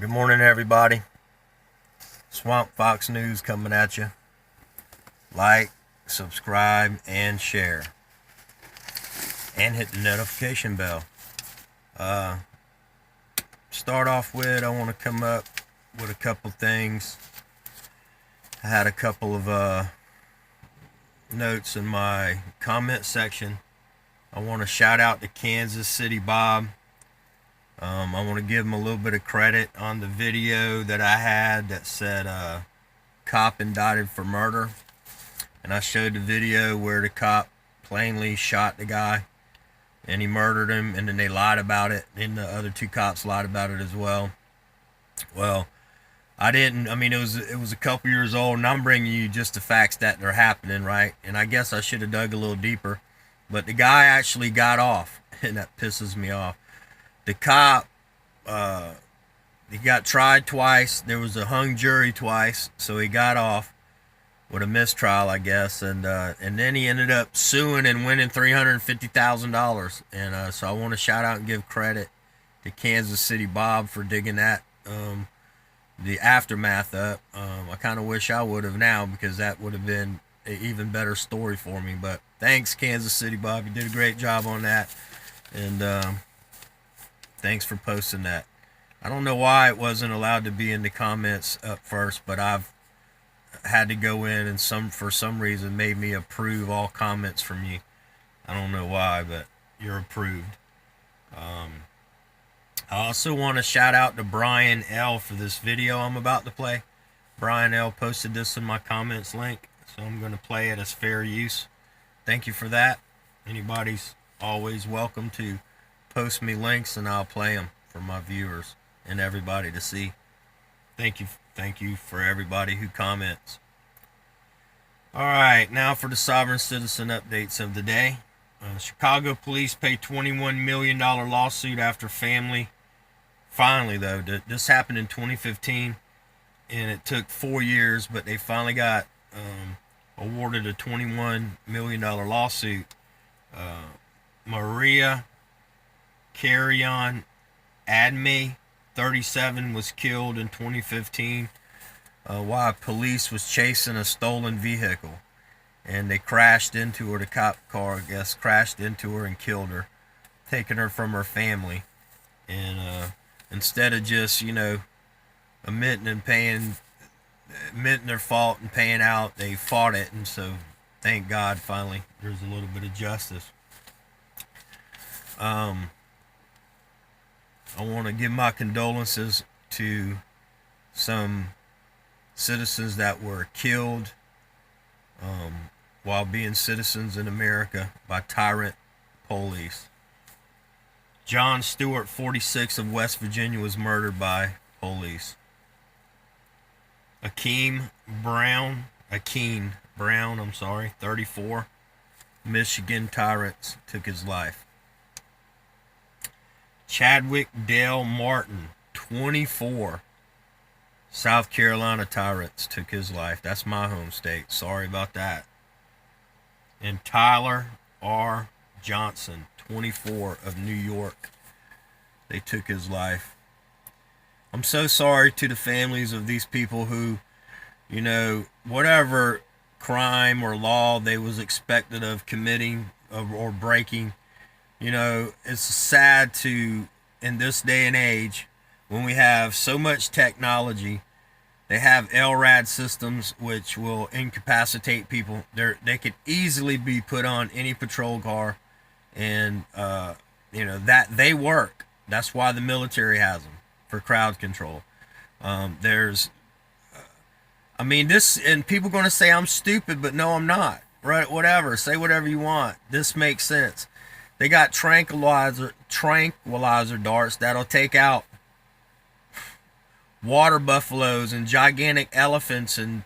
Good morning, everybody. Swamp Fox News coming at you. Like, subscribe, and share. And hit the notification bell. Start off with, I want to come up with a couple things. I had a couple of notes in my comment section. I want to shout out to Kansas City Bob. I want to give him a little bit of credit on the video that I had that said cop indicted for murder. And I showed the video where the cop plainly shot the guy and he murdered him, and then they lied about it, and the other two cops lied about it as well. Well, it was a couple years old, and I'm bringing you just the facts that are happening, right? And I guess I should have dug a little deeper, but the guy actually got off, and that pisses me off. The cop, he got tried twice. There was a hung jury twice, so he got off with a mistrial, I guess, and then he ended up suing and winning $350,000. And so I want to shout out and give credit to Kansas City Bob for digging that the aftermath up. I kind of wish I would have now, because that would have been an even better story for me. But thanks, Kansas City Bob. You did a great job on that, and thanks for posting that. I don't know why it wasn't allowed to be in the comments up first, but I've had to go in and for some reason made me approve all comments from you. I don't know why, but you're approved. I also want to shout out to Brian L. for this video I'm about to play. Brian L. posted this in my comments link, so I'm going to play it as fair use. Thank you for that. Anybody's always welcome to post me links, and I'll play them for my viewers and everybody to see. Thank you for everybody who comments. Alright, now for the sovereign citizen updates of the day. Chicago police pay $21 million lawsuit after family. Finally, though, this happened in 2015, and it took 4 years, but they finally got awarded a $21 million lawsuit. Maria Carrion Adme, 37, was killed in 2015 while police was chasing a stolen vehicle, and they crashed into her. The cop car, I guess, crashed into her and killed her, taking her from her family. And instead of just, admitting their fault and paying out, they fought it. And so thank God finally there's a little bit of justice. I want to give my condolences to some citizens that were killed while being citizens in America by tyrant police. John Stewart, 46, of West Virginia, was murdered by police. Akeem Brown, 34, Michigan tyrants took his life. Chadwick Dale Martin, 24, South Carolina tyrants took his life. That's my home state. Sorry about that. And Tyler R. Johnson, 24, of New York, they took his life. I'm so sorry to the families of these people who, whatever crime or law they was expected of committing or breaking, it's sad to, in this day and age, when we have so much technology, they have LRAD systems which will incapacitate people. They could easily be put on any patrol car, and that they work. That's why the military has them, for crowd control. This, and people are going to say I'm stupid, but no, I'm not. Right? Whatever. Say whatever you want. This makes sense. They got tranquilizer darts that'll take out water buffaloes and gigantic elephants and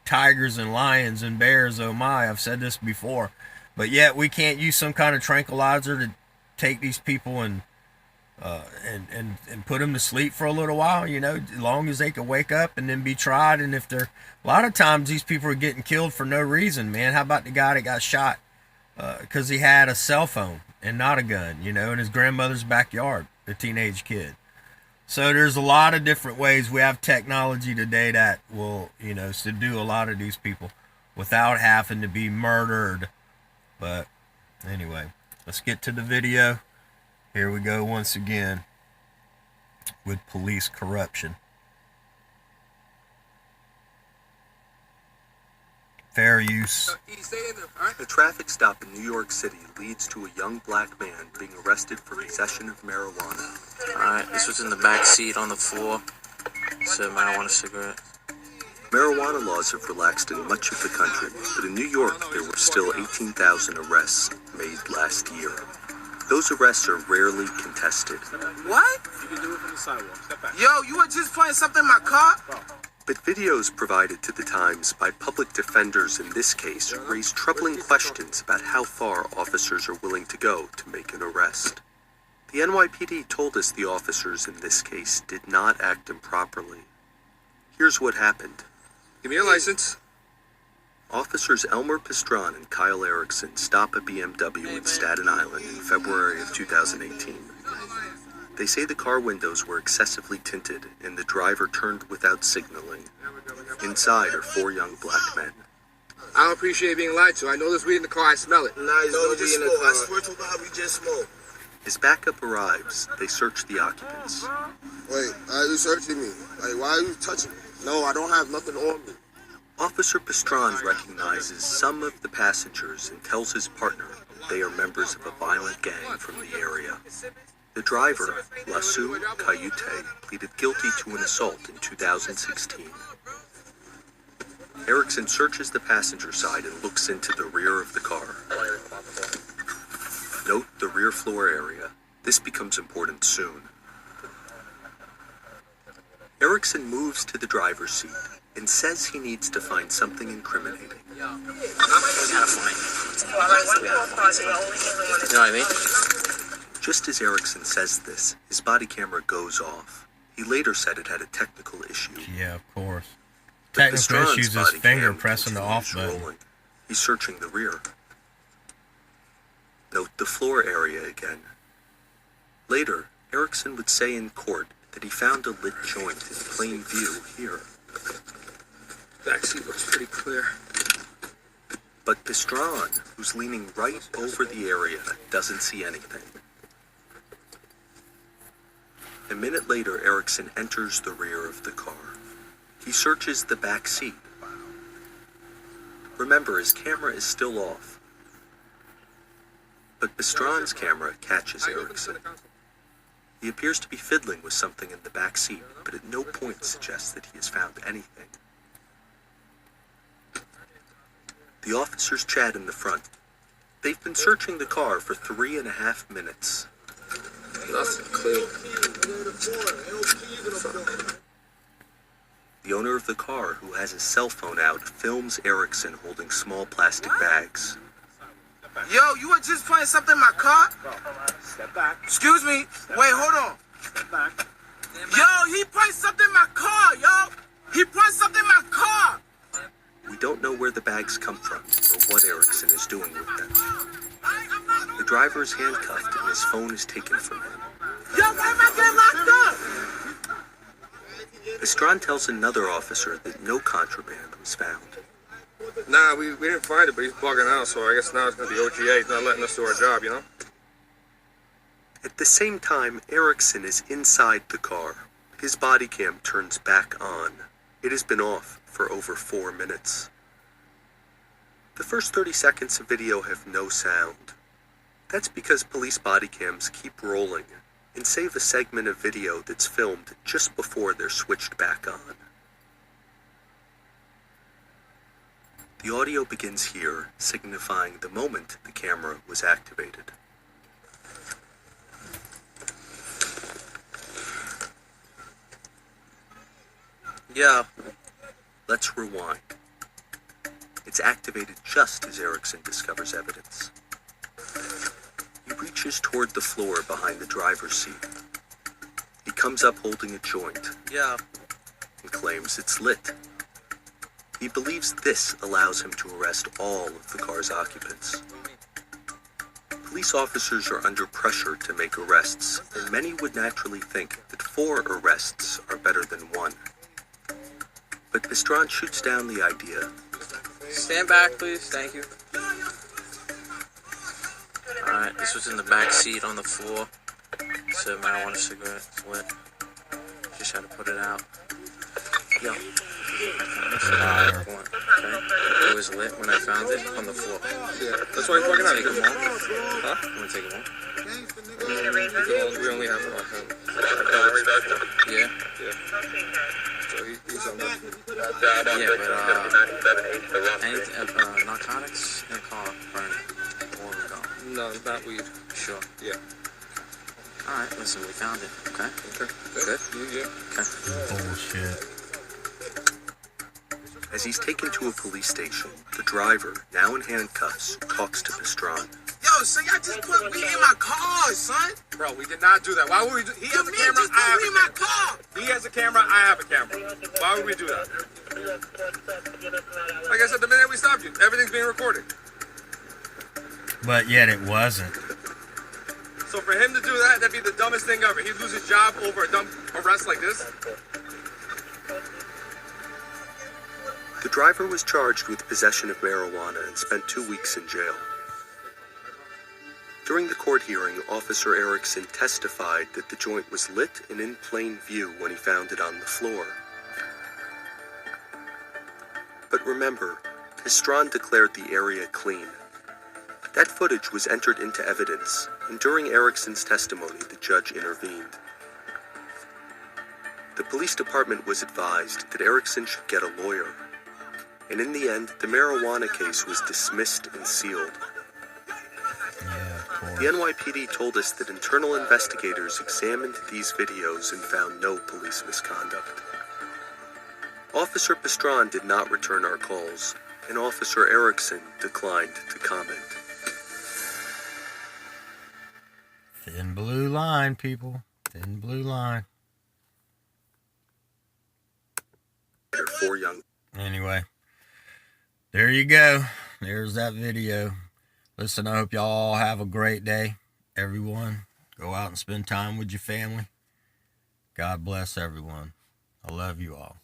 tigers and lions and bears. Oh my, I've said this before. But yet we can't use some kind of tranquilizer to take these people and put them to sleep for a little while, as long as they can wake up and then be tried. And if they're, a lot of times these people are getting killed for no reason, man. How about the guy that got shot because he had a cell phone and not a gun, in his grandmother's backyard, a teenage kid. So there's a lot of different ways. We have technology today that will, subdue a lot of these people without having to be murdered. But anyway, let's get to the video. Here we go once again with police corruption. Fair use. A traffic stop in New York City leads to a young black man being arrested for possession of marijuana. Alright, this was in the back seat on the floor. So marijuana cigarette. Marijuana laws have relaxed in much of the country, but in New York there were still 18,000 arrests made last year. Those arrests are rarely contested. What? You can do it from the sidewalk. Step back. Yo, you were just playing something in my car? But videos provided to the Times by public defenders in this case raise troubling questions about how far officers are willing to go to make an arrest. The NYPD told us the officers in this case did not act improperly. Here's what happened. Give me your license. Officers Elmer Pistron and Kyle Erickson stop a BMW in Staten Island in February of 2018. They say the car windows were excessively tinted and the driver turned without signaling. Inside are 4 young black men. I don't appreciate being lied to. I know there's weed in the car. I smell it. Nah, it's no weed in the car. I swear to God, we just smoked. As backup arrives, they search the occupants. Wait, are you searching me? Like, why are you touching me? No, I don't have nothing on me. Officer Pistron recognizes some of the passengers and tells his partner they are members of a violent gang from the area. The driver, Lasu Kayute, pleaded guilty to an assault in 2016. Erickson searches the passenger side and looks into the rear of the car. Note the rear floor area. This becomes important soon. Erickson moves to the driver's seat and says he needs to find something incriminating. You know what I mean? Just as Erickson says this, his body camera goes off. He later said it had a technical issue. Yeah, of course. But Technical Pistron's issues is body finger cam pressing the off continues button. rolling. He's searching the rear. Note the floor area again. Later, Erickson would say in court that he found a lit joint in plain view here. Backseat looks pretty clear. But Pistron, who's leaning right over the area, doesn't see anything. A minute later, Erickson enters the rear of the car. He searches the back seat. Remember, his camera is still off. But Pistron's camera catches Erickson. He appears to be fiddling with something in the back seat, but at no point suggests that he has found anything. The officers chat in the front. They've been searching the car for 3.5 minutes. Nothing clear. The owner of the car, who has his cell phone out, films Erickson holding small plastic bags. Yo, you were just playing something in my car? Step back. Excuse me. Wait, hold on. Step back. Yo, he played something in my car, yo. He played something in my car. We don't know where the bags come from or what Erickson is doing with them. The driver is handcuffed and his phone is taken from him. Yo, why am I getting locked up? Pistron tells another officer that no contraband was found. Nah, we didn't find it, but he's bugging out, so I guess now it's going to be OGA. He's not letting us do our job, you know? At the same time, Erickson is inside the car. His body cam turns back on. It has been off for over 4 minutes. The first 30 seconds of video have no sound. That's because police body cams keep rolling and save a segment of video that's filmed just before they're switched back on. The audio begins here, signifying the moment the camera was activated. Yeah. Let's rewind. It's activated just as Erickson discovers evidence. He reaches toward the floor behind the driver's seat. He comes up holding a joint Yeah. and claims it's lit. He believes this allows him to arrest all of the car's occupants. Police officers are under pressure to make arrests, and many would naturally think that 4 arrests are better than 1. But Pastrana shoots down the idea. Stand back, please. Thank you. Alright, this was in the back seat on the floor. So marijuana cigarette lit. Just had to put it out. Yo. Okay. It was lit when I found it on the floor. Yeah, that's why he's fucking out. Take them all? Huh? I'm gonna take them all. We only have it on him. Yeah? Yeah. So he's on that. Yeah, but any narcotics in the car burning. All of them gone. No, not weed. Sure. Yeah. Alright, listen, we found it. Okay? Okay. Good? Yeah. Okay. Bullshit. As he's taken to a police station, the driver, now in handcuffs, talks to Pastrana. Yo, son, y'all just put weed in my car, son. Bro, we did not do that. Why would we do? He has a camera. Just put weed in my car. He has a camera. I have a camera. Why would we do that? Like I said, the minute we stopped you, everything's being recorded. But yet it wasn't. So for him to do that, that'd be the dumbest thing ever. He'd lose his job over a dumb arrest like this. The driver was charged with possession of marijuana and spent 2 weeks in jail. During the court hearing, Officer Erickson testified that the joint was lit and in plain view when he found it on the floor. But remember, Pastrana declared the area clean. That footage was entered into evidence, and during Erickson's testimony, the judge intervened. The police department was advised that Erickson should get a lawyer, and in the end, the marijuana case was dismissed and sealed. Yeah, of course. The NYPD told us that internal investigators examined these videos and found no police misconduct. Officer Pastrana did not return our calls, and Officer Erickson declined to comment. Thin blue line, people. Thin blue line. There are 4 young. Anyway, there you go. There's that video. Listen, I hope y'all all have a great day. Everyone, go out and spend time with your family. God bless everyone. I love you all.